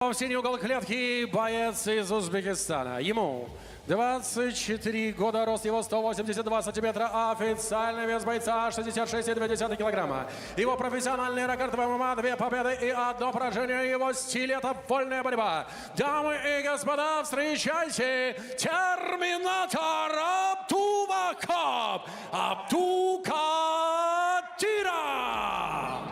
В синий угол клетки боец из Узбекистана. Ему 24 года, рост его 182 сантиметра, официальный вес бойца 66,2 килограмма. Его профессиональный рекорд в ММА 2 победы и 1 поражение. Его стиль — это вольная борьба. Дамы и господа, встречайте терминатор Абдувахаб Абдукадиров.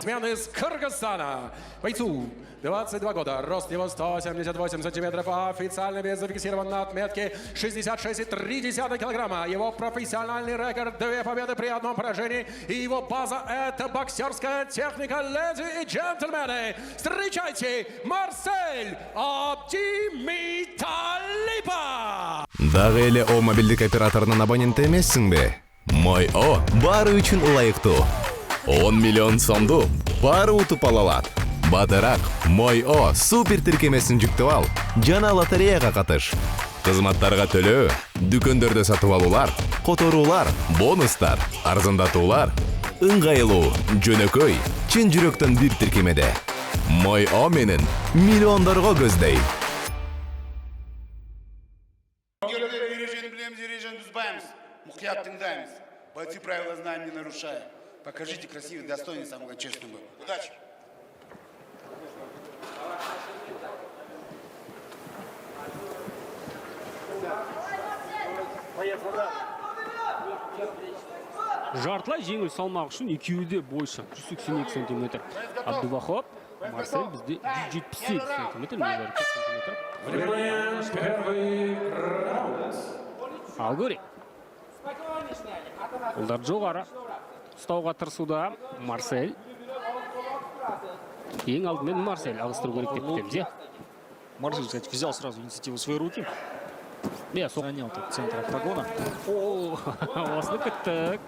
Смен из Кыргызстана. Бойцу 22 года, рост его 178 сантиметров, официальный вес зафиксирован на отметке 66,3 килограмма. Его профессиональный рекорд 2 победы при 1 поражении. И его база — это боксерская техника. Леди и джентльмены, встречайте Марсель Абдимиталипов! Дагы эле О мобилдик операторунун абоненти эмессиңби? Мой О баары үчүн ылайыктуу. 10 миллион сомду баары утуп ала алат. Бадыраак Мой О супер тиркемесин жүктөп ал жана лотереяга катыш. Кызматтарга төлөө, дүкөндөрдө сатып алуулар, которуулар, бонустар, арзандатуулар, ыңгайлуу, жөнөкөй, чын жүрөктөн бир тиркемеде. Мой О менен миллиондорго көздөй. Ережені бұзбаймыз, мұқият тыңдаймыз. Бойцы правила знаем, не нарушая. Покажите красивый, достойный, самый честный бой. Удачи! Жартылай жеңіл салмақ үшін екеуі де бойша 182 сантиметр. Абдувахаб, Марсель бізде 178 сантиметр. Внимание, первый раунд. Ал көрейік. Ұлдар жоғары. Ұстауға тырысуда Марсель. Ең алдымен Марсель ағыстыру керек деп бітеміз, е? Марсель, кстати, взял сразу инициативу в свои руки. Занял тут центр октагона. О, осыны күттік.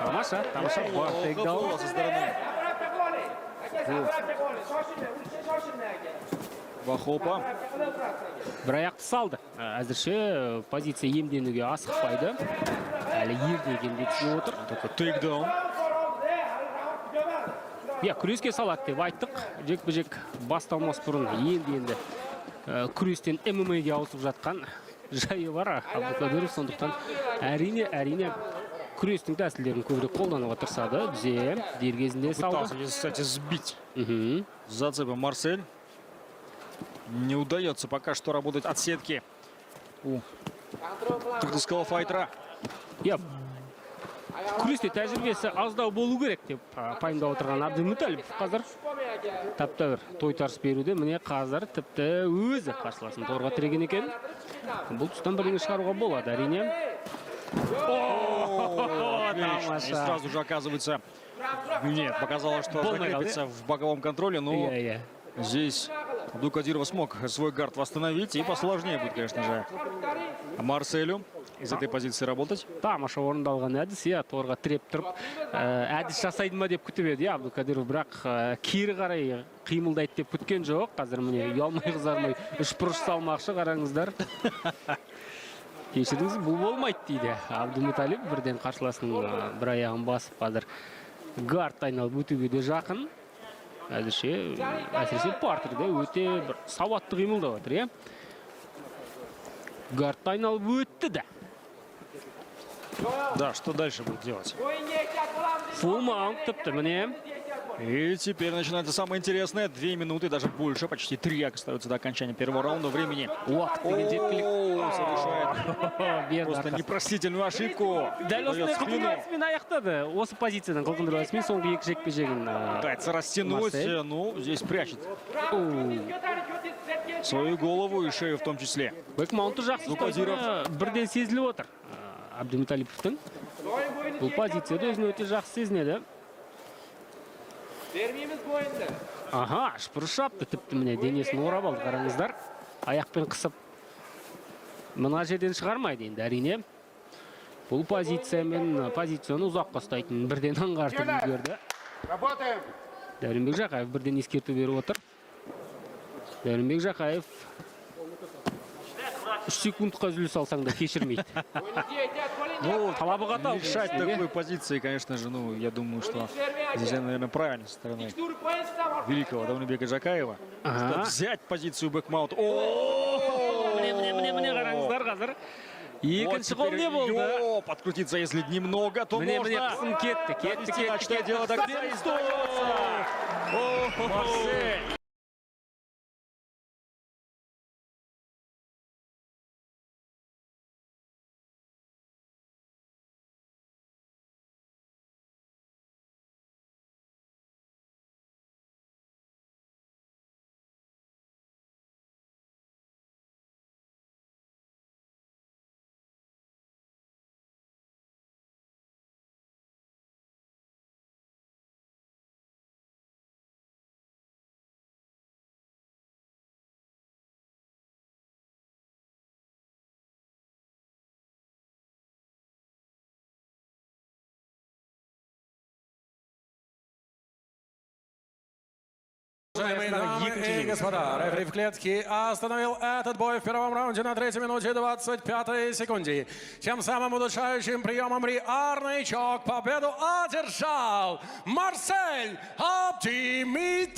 Тамаша, бар тейкдаун. Со стороны Вахопа. Бір аяқты салды. Әзірше позиция емденуге асықпайды. Әлі ердеген деп түсініп отыр. Тейкдаун. Күреске салады деп айттық. Жекпе-жек басталмас бұрын енді күрестен ММА-ге ауысып жатқан жайы бар Абдукадиров. Сондықтан әрине күрестің тәсілдерін көбірек қолдануға тырысады. Бізге дер кезінде салды. Пытался, кстати, сбить зацепа Марсель. Не удается пока что работать от сетки у кыргызского файтера. Күресте тәжірибесі аздау болу керек деп пайымдап отырған Абдимуталипов қазір тәптәуір тойтарыс беруде. Міне қазір тіпті өзі қарсыласын торға тіреген екен. Бұл тұстан бірдеңе шығаруға болады, әрине. И сразу же оказывается, нет, показалось, что закрепится в боковом контроле, но здесь Абдукадиров смог свой гард восстановить, и посложнее будет, конечно же, Марселю из этой позиции работать. Тамаша орындалған әдіс, торға тіреп тұрып, әдіс жасайды ма деп күтіп еді, Абдукадиров, бірақ кері қарай қимылдайды деп күткен жоқ. Қазір міне ұялмай қызармай 3 бұрыш салмақшы, қараңыздар. Кешіріңіз, бұл болмайды дейді Абдимуталип. Бірден қарсыласының бір аяғын басып, қазір гард айналып өтуге де жақын. Әсіресе партерде өте бір сауатты қимылдап отыр, гард айналып өтті да. Да, что дальше будет делать? Фулл маунт тіпті міне. И теперь начинается самое интересное. 2 минуты, даже больше, почти 3 остается до окончания первого раунда времени. Совершает просто непростительную ошибку. Дәл осындай қылқындыру аяқтады. Осы позициядан қылқындыру әсімен соңғы екі жекпе-жегін пытается растянуть, но здесь прячет свою голову и шею в том числе. Бэкмаунты жақсы ұстауына бірден сезіліп отыр Абдимуталиповтың. Бұл позицияда өзін өте жақсы сезінеді. Шпұрыш шапты, тіпті міне денесін орап алды, қараңыздар. Аяқпен қысып, мына жерден шығармайды енді, әрине. Бұл позицияны ұзаққа ұстайтын бірден аңғартып үлгерді. Дәуренбек Жақаев бірден ескерту беріп отыр. Дәуренбек Жақаев 3 секундқа үзіліс алсаң да кешірмейді. Ну, Талабы қатал. решать такой позиции, конечно же, ну, я думаю, что здесь, наверное, правильно со стороны великого Давныбека Жакаева. Что взять позицию бэкмаут. Міне қараңыздар қазір. Екінші қол не болды? Подкрутиться, если немного, то Міне можно. қысым кетті. Начинает дело до конца. Марсель. Уважаемые дамы и господа, рефери в клетке остановил этот бой в первом раунде на 3 минуте 25 секунде. Тем самым удушающим приемом Арнайчук победу одержал Марсель Абдимиталиев.